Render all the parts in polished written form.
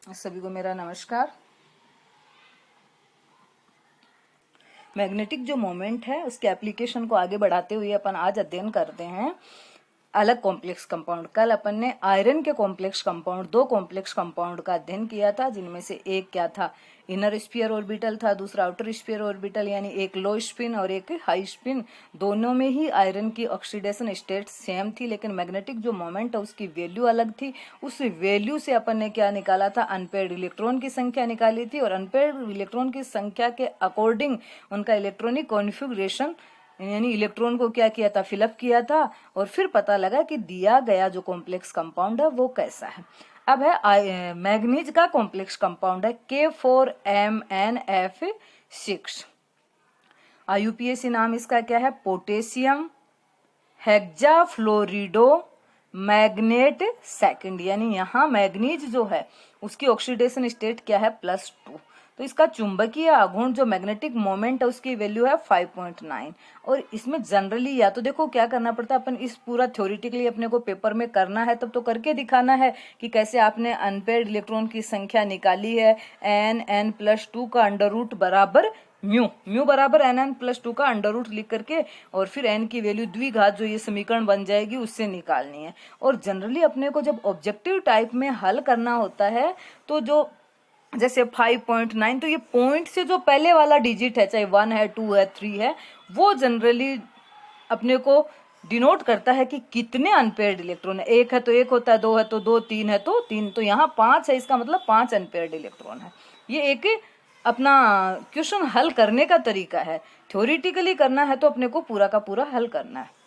सभी को मेरा नमस्कार। मैग्नेटिक जो मोमेंट है उसके एप्लीकेशन को आगे बढ़ाते हुए अपन आज अध्ययन करते हैं अलग कॉम्प्लेक्स कंपाउंड। कल अपन ने आयरन के कॉम्प्लेक्स कंपाउंड, दो कॉम्प्लेक्स कंपाउंड का अध्ययन किया था, जिनमें से एक क्या था, इनर स्फीयर ऑर्बिटल था, दूसरा आउटर स्फीयर ऑर्बिटल, यानी एक लो स्पिन और एक हाई स्पिन। दोनों में ही आयरन की ऑक्सीडेशन स्टेट सेम थी, लेकिन मैग्नेटिक जो मोमेंट है उसकी वैल्यू अलग थी। उस वैल्यू से अपन ने क्या निकाला था, अनपेयर्ड इलेक्ट्रॉन की संख्या निकाली थी, और अनपेयर्ड इलेक्ट्रॉन की संख्या के अकॉर्डिंग उनका इलेक्ट्रॉनिक कॉन्फ़िगरेशन यानी इलेक्ट्रॉन को क्या किया था, फिलअप किया था, और फिर पता लगा कि दिया गया जो कॉम्प्लेक्स कंपाउंड है वो कैसा है। अब है मैग्नीज का कॉम्प्लेक्स कंपाउंड है K4MnF6। IUPAC नाम इसका क्या है, पोटेशियम हेक्साफ्लोरिडो मैग्नेट सेकंड। यानी यहाँ मैग्नीज जो है उसकी ऑक्सीडेशन स्टेट क्या है, +2। तो इसका चुंबकीय आघूर्ण जो मैग्नेटिक मोमेंट है उसकी वैल्यू है 5.9। और इसमें जनरली या तो देखो क्या करना पड़ता है, अपन इस पूरा थ्योरेटिकली अपने को पेपर में करना है तब तो करके दिखाना है कि कैसे आपने अनपेयर्ड इलेक्ट्रॉन की संख्या निकाली है, n+2 का अंडर रूट बराबर म्यू बराबर nn+2 का अंडर रूट लिख करके, और फिर n की वैल्यू द्विघात जो ये समीकरण बन जाएगी उससे निकालनी है। और जनरली अपने को जब ऑब्जेक्टिव टाइप में हल करना होता है तो जो जैसे 5.9, तो ये पॉइंट से जो पहले वाला डिजिट है, चाहे 1 है, 2 है, 3 है, वो जनरली अपने को डिनोट करता है कि कितने अनपेयर्ड इलेक्ट्रॉन है। एक है तो एक होता है, दो है तो दो, तीन है तो तीन, तो यहाँ 5 है, इसका मतलब 5 अनपेयर्ड इलेक्ट्रॉन है। ये एक अपना क्वेश्चन हल करने का तरीका है। थ्योरेटिकली करना है तो अपने को पूरा का पूरा हल करना है।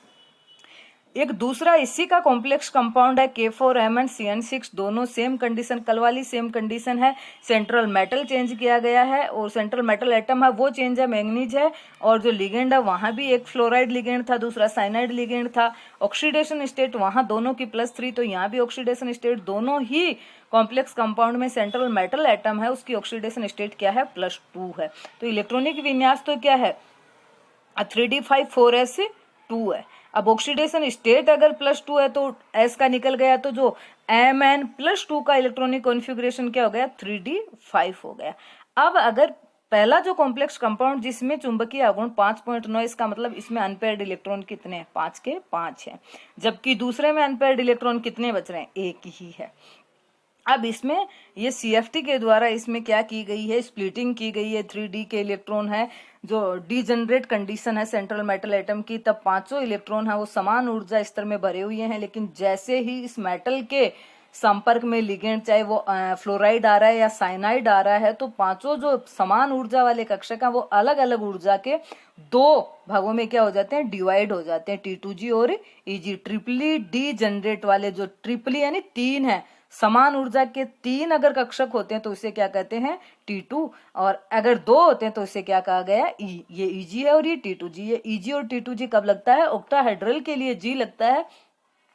एक दूसरा इसी का कॉम्प्लेक्स कंपाउंड है K4MnCN6। दोनों सेम कंडीशन, कल वाली सेम कंडीशन है। सेंट्रल मेटल चेंज किया गया है, और सेंट्रल मेटल एटम है वो चेंज है, मैग्नीज है, और जो लिगेंड है वहां भी एक फ्लोराइड लिगेंड था, दूसरा साइनाइड लिगेंड था। ऑक्सीडेशन स्टेट वहां दोनों की +3, तो यहाँ भी ऑक्सीडेशन स्टेट दोनों ही कॉम्प्लेक्स कंपाउंड में सेंट्रल मेटल एटम है उसकी ऑक्सीडेशन स्टेट क्या है, +2 है। तो इलेक्ट्रॉनिक विन्यास तो क्या है, 3d5 4s2 है। अब ऑक्सीडेशन स्टेट अगर +2 है तो s का निकल गया, तो जो Mn+2 का इलेक्ट्रॉनिक कॉन्फ़िगरेशन क्या हो गया, 3d5 हो गया। अब अगर पहला जो कॉम्प्लेक्स कंपाउंड जिसमें चुंबकीय आघूर्ण 5.9, इसका मतलब इसमें अनपेयर्ड इलेक्ट्रॉन कितने हैं, 5 के 5 है, जबकि दूसरे में अनपेयर्ड इलेक्ट्रॉन कितने बच रहे हैं, एक ही है। अब इसमें ये CFT के द्वारा इसमें क्या की गई है, स्प्लिटिंग की गई है। 3D के इलेक्ट्रॉन है, जो डीजनरेट कंडीशन है सेंट्रल मेटल एटम की, तब पांचों इलेक्ट्रॉन है वो समान ऊर्जा स्तर में भरे हुए हैं, लेकिन जैसे ही इस मेटल के संपर्क में लिगेंड, चाहे वो फ्लोराइड आ रहा है या साइनाइड आ रहा है, तो पांचों जो समान ऊर्जा वाले कक्षक हैं वो अलग अलग ऊर्जा के दो भागों में क्या हो जाते हैं, डिवाइड हो जाते हैं, T2G और EG। ट्रिपली डी जनरेट वाले, जो ट्रिपली यानी 3 है, समान ऊर्जा के 3 अगर कक्षक होते हैं तो इसे क्या कहते हैं, T2, और अगर 2 होते हैं तो इसे क्या कहा गया, E। ये EG है और ये T2G। ये EG और T2G कब लगता है, ऑक्टाहेड्रल के लिए G लगता है।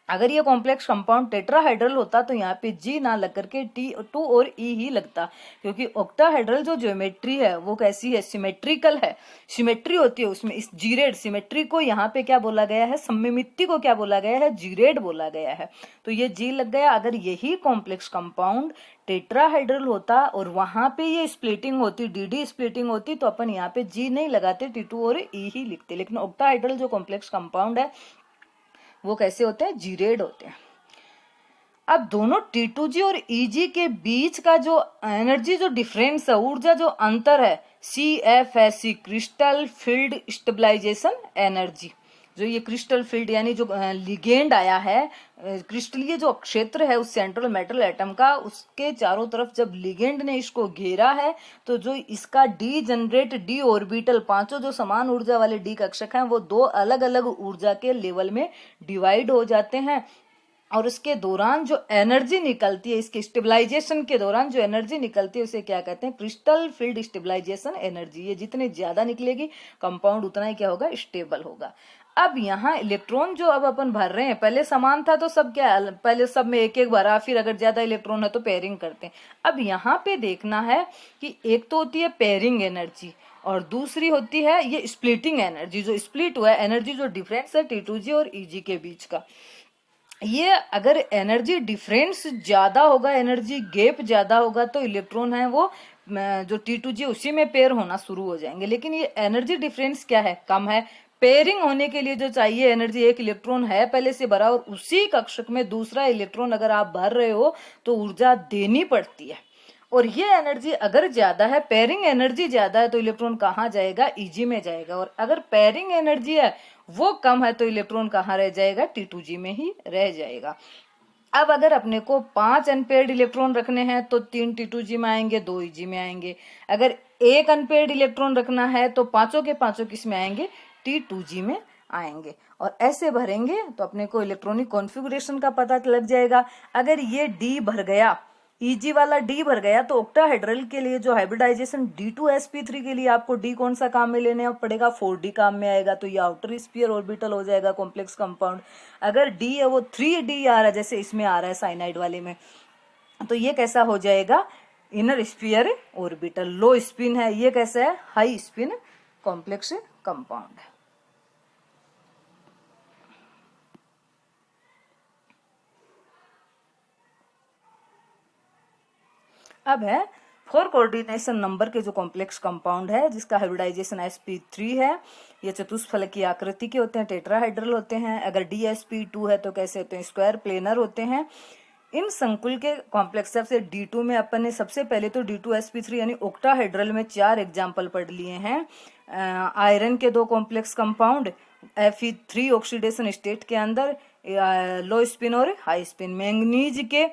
अगर ये कॉम्प्लेक्स कंपाउंड टेट्राहाइड्रल होता तो यहाँ पे G ना लग करके T2 और E ही लगता, क्योंकि ऑक्टाहाइड्रल जो ज्योमेट्री है वो कैसी है, सिमेट्रिकल है, सिमेट्री होती है उसमें। इस जीरेड सिमेट्री को यहाँ पे क्या बोला गया है, सममिति को क्या बोला गया है, जीरेड बोला गया है, तो ये G लग गया। अगर यही कॉम्प्लेक्स कंपाउंड टेट्राहाइड्रल होता और वहां पे ये स्प्लिटिंग होती, DD स्प्लिटिंग होती, तो अपन यहाँ पे G नहीं लगाते, T2 और E ही लिखते। लेकिन ऑक्टाहाइड्रल जो कॉम्प्लेक्स कंपाउंड है वो कैसे होते हैं, जीरेड होते हैं। अब दोनों T2G और EG के बीच का जो एनर्जी जो डिफरेंस है, ऊर्जा जो अंतर है, CFSE, crystal field stabilisation energy. जो ये क्रिस्टल फील्ड यानी जो लिगेंड आया है, क्रिस्टलीय जो क्षेत्र है उस सेंट्रल मेटल एटम का, उसके चारों तरफ जब लिगेंड ने इसको घेरा है, तो जो इसका डी जनरेट डी ऑर्बिटल, पांचों जो समान ऊर्जा वाले डी कक्षक हैं वो दो अलग अलग ऊर्जा के लेवल में डिवाइड हो जाते हैं, और उसके दौरान जो एनर्जी निकलती है, इसके स्टेबलाइजेशन के दौरान जो एनर्जी निकलती है उसे क्या कहते हैं, क्रिस्टल फील्ड स्टेबलाइजेशन एनर्जी। ये जितने ज्यादा निकलेगी कंपाउंड उतना ही क्या होगा, स्टेबल होगा। अब यहाँ इलेक्ट्रॉन जो अब अपन भर रहे हैं, पहले समान था तो सब क्या, पहले सब में एक एक भरा, फिर अगर ज्यादा इलेक्ट्रॉन है तो पेयरिंग करते हैं। अब यहाँ पे देखना है कि एक तो होती है पेयरिंग एनर्जी, और दूसरी होती है ये स्प्लिटिंग एनर्जी, जो स्प्लिट हुआ है एनर्जी, जो डिफरेंस है T2G और EG के बीच का। ये अगर एनर्जी डिफरेंस ज़्यादा होगा, एनर्जी गैप ज़्यादा होगा, तो इलेक्ट्रॉन है वो जो T2G उसी में पेयर होना शुरू हो जाएंगे। लेकिन ये एनर्जी डिफरेंस क्या है, कम है। पेयरिंग होने के लिए जो चाहिए एनर्जी, एक इलेक्ट्रॉन है पहले से भरा और उसी कक्षक में दूसरा इलेक्ट्रॉन अगर आप भर रहे हो तो ऊर्जा देनी पड़ती है। और ये एनर्जी अगर ज्यादा है, पेयरिंग एनर्जी ज्यादा है, तो इलेक्ट्रॉन कहाँ जाएगा, Eg में जाएगा। और अगर पेयरिंग एनर्जी है वो कम है तो इलेक्ट्रॉन कहाँ रह जाएगा, T2G में ही रह जाएगा। अब अगर अपने को 5 अनपेयर्ड इलेक्ट्रॉन रखने हैं तो 3 T2G में आएंगे, 2 Eg में आएंगे। अगर एक अनपेयर्ड इलेक्ट्रॉन रखना है तो पांचों के पांचों किस में आएंगे, T2G में आएंगे। और ऐसे भरेंगे तो अपने को इलेक्ट्रॉनिक कॉन्फ़िगरेशन का पता लग जाएगा। अगर ये D भर गया, Eg वाला D भर गया, तो ऑक्टाहेड्रल के लिए जो हाइब्रिडाइजेशन D2sp3 के लिए आपको D कौन सा काम में लेने पड़ेगा, 4D काम में आएगा। तो ये आउटर स्फीयर ऑर्बिटल हो जाएगा कॉम्प्लेक्स कंपाउंड। अगर D है वो 3D आ रहा है, जैसे इसमें आ रहा है साइनाइड वाले में, तो ये कैसा हो जाएगा, इनर स्फीयर ऑर्बिटल। लो स्पिन है, ये कैसा है, हाई स्पिन कॉम्प्लेक्स कंपाउंड है। अब है 4 कोऑर्डिनेशन नंबर के जो कॉम्प्लेक्स कंपाउंड है जिसका हाइब्रिडाइजेशन sp3 है। ये चतुष्फलकीय आकृति के होते हैं, टेट्राहाइड्रल होते हैं। अगर dsp2 है तो कैसे होते हैं, स्क्वायर प्लेनर होते हैं। इन संकुल के कॉम्प्लेक्स से D2 में अपन ने सबसे पहले तो D2sp3 यानी ऑक्टाहेड्रल में 4 एग्जाम्पल पढ़ लिए हैं। आयरन के 2 complex compound Fe3 oxidation state के अंदर, लो स्पिन और हाई स्पिन। मैंगनीज के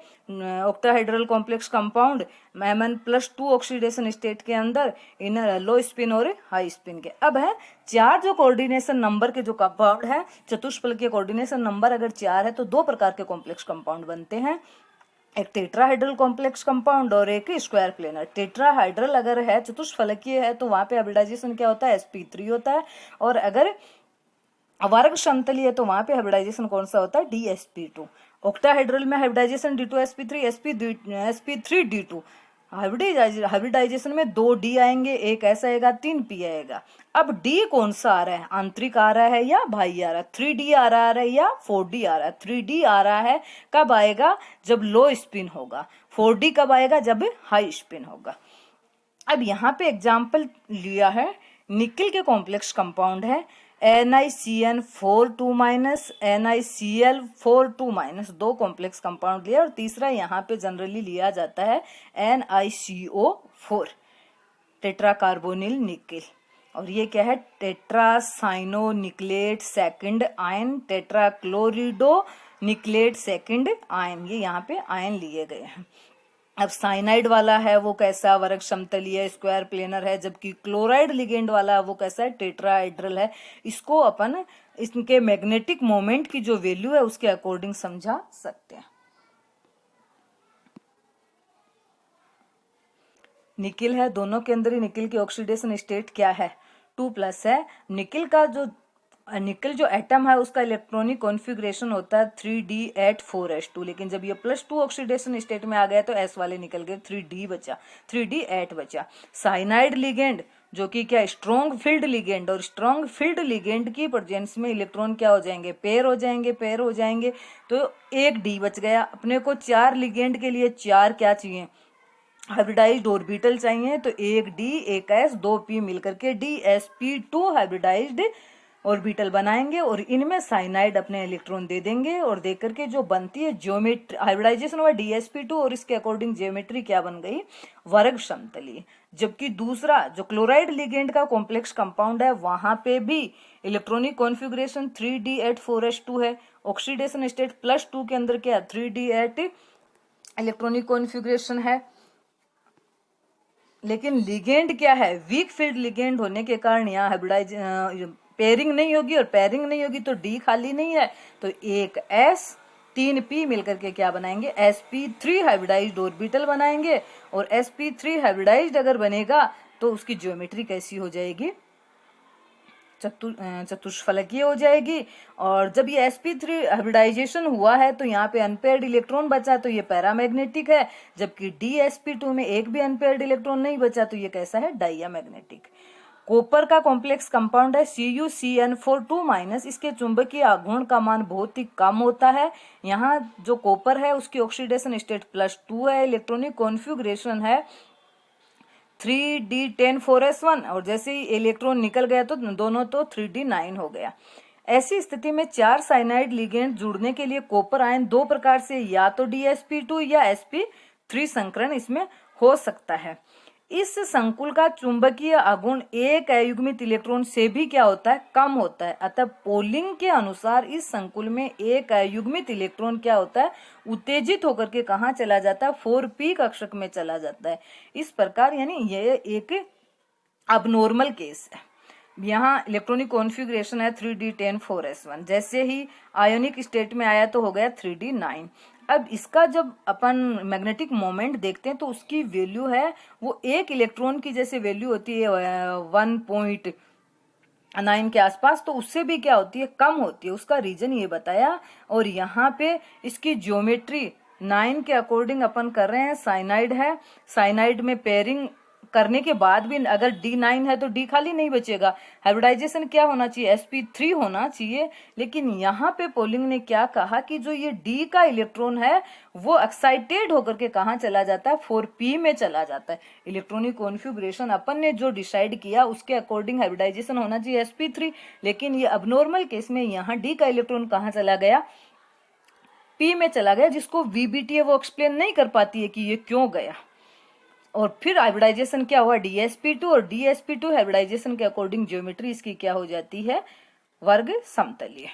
octahedral complex compound Mn+2 oxidation state के अंदर, इन लो स्पिन और हाई स्पिन के। अब है 4 जो कोऑर्डिनेशन नंबर के जो कंपाउंड है, चतुष्फलकीय कोऑर्डिनेशन नंबर अगर 4 है तो 2 प्रकार के कॉम्प्लेक्स कंपाउंड बनते हैं, एक टेट्राहाइड्रल कॉम्प्लेक्स कंपाउंड और एक स्क्वायर प्लेनर। टेट्राहाइड्रल अगर है, चतुष्फलकीय है, तो वहां पे हाइब्रिडाइजेशन क्या होता है, sp3 होता है। और अगर वर्ग समतलीय है तो वहां पे हाइब्रिडाइजेशन कौन सा होता है, dsp2। ऑक्टाहेड्रल में हाइब्रिडाइजेशन D2sp3 sp3d2। हाइब्रिडाइजेशन में 2 D आएंगे, एक ऐसा आएगा, 3 P आएगा। अब D कौन सा आ रहा है, आंतरिक आ रहा है या बाह्य आ रहा है, 3D आ रहा है या 4D आ रहा है। 3D आ रहा है कब आएगा, जब लो स्पिन होगा। 4D कब आएगा, जब हाई स्पिन होगा। अब यहाँ पे एग्जाम्पल लिया है, निकल के कॉम्प्लेक्स कंपाउंड है NiCN4 minus NiCl4 2 complex compound लिया। और तीसरा यहाँ पे जनरली लिया जाता है NiCO4 टेट्राकार्बोनिल निकल। और ये क्या है, tetracyanonickelate second ion, tetrachloridonickelate second ion, ये यहाँ पे आयन लिए गए हैं। अब साइनाइड वाला है वो कैसा, वर्ग समतलीय स्क्वायर प्लेनर है, जबकि क्लोराइड लिगेंड वाला वो कैसा है, टेट्राहाइड्रल है। इसको अपन इनके मैग्नेटिक मोमेंट की जो वैल्यू है उसके अकॉर्डिंग समझा सकते हैं। निकिल है, दोनों के अंदर ही निकिल की ऑक्सीडेशन स्टेट क्या है, 2+ है। निकिल जो एटम है उसका इलेक्ट्रॉनिक कॉन्फ़िगरेशन होता है 3D8 4s2। लेकिन जब ये +2 ऑक्सीडेशन स्टेट में आ गया तो s वाले निकल गए, 3D बचा, 3D8 बचा। साइनाइड लिगेंड जो कि क्या, स्ट्रॉन्ग फील्ड लिगेंड, और स्ट्रॉन्ग फील्ड लिगेंड की प्रेजेंस में इलेक्ट्रॉन क्या हो जाएंगे, पेयर हो जाएंगे, पेयर हो जाएंगे। तो 1 D बच गया। अपने को 4 लिगेंड के लिए 4 क्या चाहिए, हाइब्रिडाइज्ड ऑर्बिटल चाहिए। तो 1 D 1 S 2 P मिलकर के dsp2 हाइब्रिडाइज्ड ऑर्बिटल बनाएंगे। और इनमें साइनाइड अपने इलेक्ट्रॉन दे देंगे और दे करके जो बनती है ज्योमेट्री, हाइब्रिडाइजेशन हुआ dsp2 और इसके अकॉर्डिंग ज्योमेट्री क्या बन गई, वर्ग समतली। जबकि दूसरा जो क्लोराइड लिगेंड का कॉम्प्लेक्स कंपाउंड है वहां पे भी इलेक्ट्रॉनिक कॉन्फ़िगरेशन 3D8 4s2 है। ऑक्सीडेशन स्टेट +2 के अंदर क्या, 3D8 इलेक्ट्रॉनिक कॉन्फ़िगरेशन है। लेकिन लिगेंड क्या है, वीक फील्ड लिगेंड होने के कारण यहाँ हाइब्रिडाइज पेयरिंग नहीं होगी, और पेयरिंग नहीं होगी तो D खाली नहीं है, तो 1 S 3 P मिलकर के क्या बनाएंगे, sp3 हाइब्रिडाइज्ड ऑर्बिटल बनाएंगे। और sp3 हाइब्रिडाइज्ड अगर बनेगा तो उसकी ज्योमेट्री कैसी हो जाएगी, चतुष्फलकीय हो जाएगी। और जब ये sp3 हाइब्रिडाइजेशन हुआ है तो यहाँ पे अनपेयर्ड इलेक्ट्रॉन बचा तो ये पैरामैग्नेटिक है, जबकि dsp2 में एक भी अनपेयर्ड इलेक्ट्रॉन नहीं बचा तो ये कैसा है, डायमैग्नेटिक। कॉपर का कॉम्प्लेक्स कंपाउंड है CuCN4 इसके चुंबकीय आघूर्ण का मान बहुत ही कम होता है। यहाँ जो कॉपर है उसकी ऑक्सीडेशन स्टेट +2 है, इलेक्ट्रॉनिक कॉन्फ़िगरेशन है 3d10 4s1 और जैसे ही इलेक्ट्रॉन निकल गया तो दोनों तो 3d9 हो गया। ऐसी स्थिति में 4 साइनाइड लिगेंड जुड़ने के लिए कॉपर आयन दो प्रकार से या तो DsP2 या sp3 संकरण इसमें हो सकता है। इस संकुल का चुंबकीय आघूर्ण एक अयुग्मित इलेक्ट्रॉन से भी क्या होता है, कम होता है। अतः पोलिंग के अनुसार इस संकुल में एक अयुग्मित इलेक्ट्रॉन क्या होता है, उत्तेजित होकर के कहाँ चला जाता है, 4p कक्षक में चला जाता है। इस प्रकार यानी ये एक अबनॉर्मल केस है। यहाँ इलेक्ट्रॉनिक कॉन्फ़िगरेशन है 3d10 4s1, जैसे ही आयोनिक स्टेट में आया तो हो गया 3d9। अब इसका जब अपन मैग्नेटिक मोमेंट देखते हैं तो उसकी वैल्यू है वो एक इलेक्ट्रॉन की जैसे वैल्यू होती है 1.9 के आसपास, तो उससे भी क्या होती है, कम होती है। उसका रीजन ये बताया। और यहाँ पे इसकी ज्योमेट्री 9 के अकॉर्डिंग अपन कर रहे हैं। साइनाइड है, साइनाइड में पेयरिंग करने के बाद भी अगर D9 है तो D खाली नहीं बचेगा। हाइब्रिडाइजेशन क्या होना चाहिए, sp3 होना चाहिए। लेकिन यहाँ पे पोलिंग ने क्या कहा कि जो ये D का इलेक्ट्रॉन है वो एक्साइटेड होकर के कहाँ चला जाता है, 4p में चला जाता है। इलेक्ट्रॉनिक कॉन्फ़िगरेशन अपन ने जो डिसाइड किया उसके अकॉर्डिंग हाइब्रिडाइजेशन होना चाहिए sp3, लेकिन ये अबनॉर्मल केस में यहाँ D का इलेक्ट्रॉन कहाँ चला गया, p में चला गया, जिसको VBTA वो एक्सप्लेन नहीं कर पाती है कि ये क्यों गया। और फिर हाइब्रिडाइजेशन क्या हुआ, DsP2 और DsP2 हाइब्रिडाइजेशन के अकॉर्डिंग ज्योमेट्री इसकी क्या हो जाती है, वर्ग समतलीय।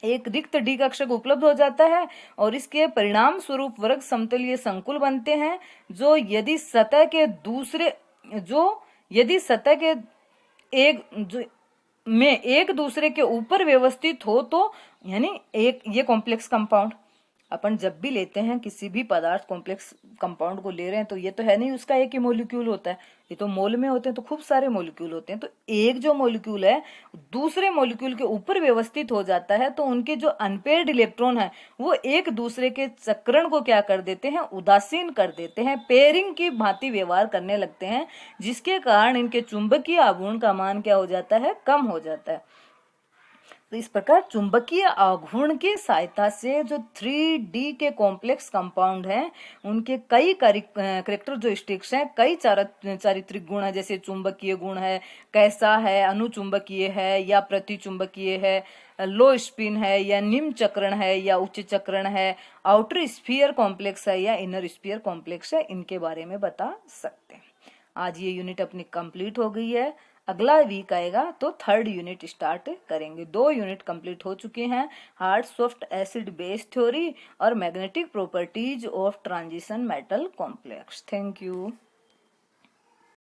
एक रिक्त D कक्षक उपलब्ध हो जाता है और इसके परिणाम स्वरूप वर्ग समतलीय संकुल बनते हैं जो यदि सतह के एक दूसरे के ऊपर व्यवस्थित हो तो यानी एक ये कॉम्प्लेक्स कंपाउंड अपन जब भी लेते हैं किसी भी पदार्थ कॉम्प्लेक्स कंपाउंड को ले रहे हैं तो ये तो है नहीं उसका एक ही मॉलिक्यूल होता है, ये तो मोल में होते हैं, तो खूब सारे मॉलिक्यूल होते हैं। तो एक जो मॉलिक्यूल है दूसरे मॉलिक्यूल के ऊपर व्यवस्थित हो जाता है तो उनके जो अनपेयर्ड इलेक्ट्रॉन है वो एक दूसरे के चक्रण को क्या कर देते हैं, उदासीन कर देते हैं, पेयरिंग की भांति व्यवहार करने लगते हैं, जिसके कारण इनके चुंबकीय आघूर्ण का मान क्या हो जाता है, कम हो जाता है। तो इस प्रकार चुंबकीय आघूर्ण की सहायता से जो 3D के कॉम्प्लेक्स कंपाउंड हैं उनके कई कैरेक्टरिस्टिक्स हैं, कई चारित्रिक गुण है, जैसे चुंबकीय गुण है, कैसा है, अनुचुंबकीय है या प्रतिचुंबकीय है, लो स्पिन है या निम्न चक्रण है या उच्च चक्रण है, आउटर स्फीयर कॉम्प्लेक्स है या इनर स्फीयर कॉम्प्लेक्स है, इनके बारे में बता सकते हैं। आज ये यूनिट अपनी कंप्लीट हो गई है। अगला वीक आएगा तो 3rd यूनिट स्टार्ट करेंगे। 2 यूनिट कंप्लीट हो चुके हैं, hard soft acid base theory और magnetic properties of transition metal complex. Thank you.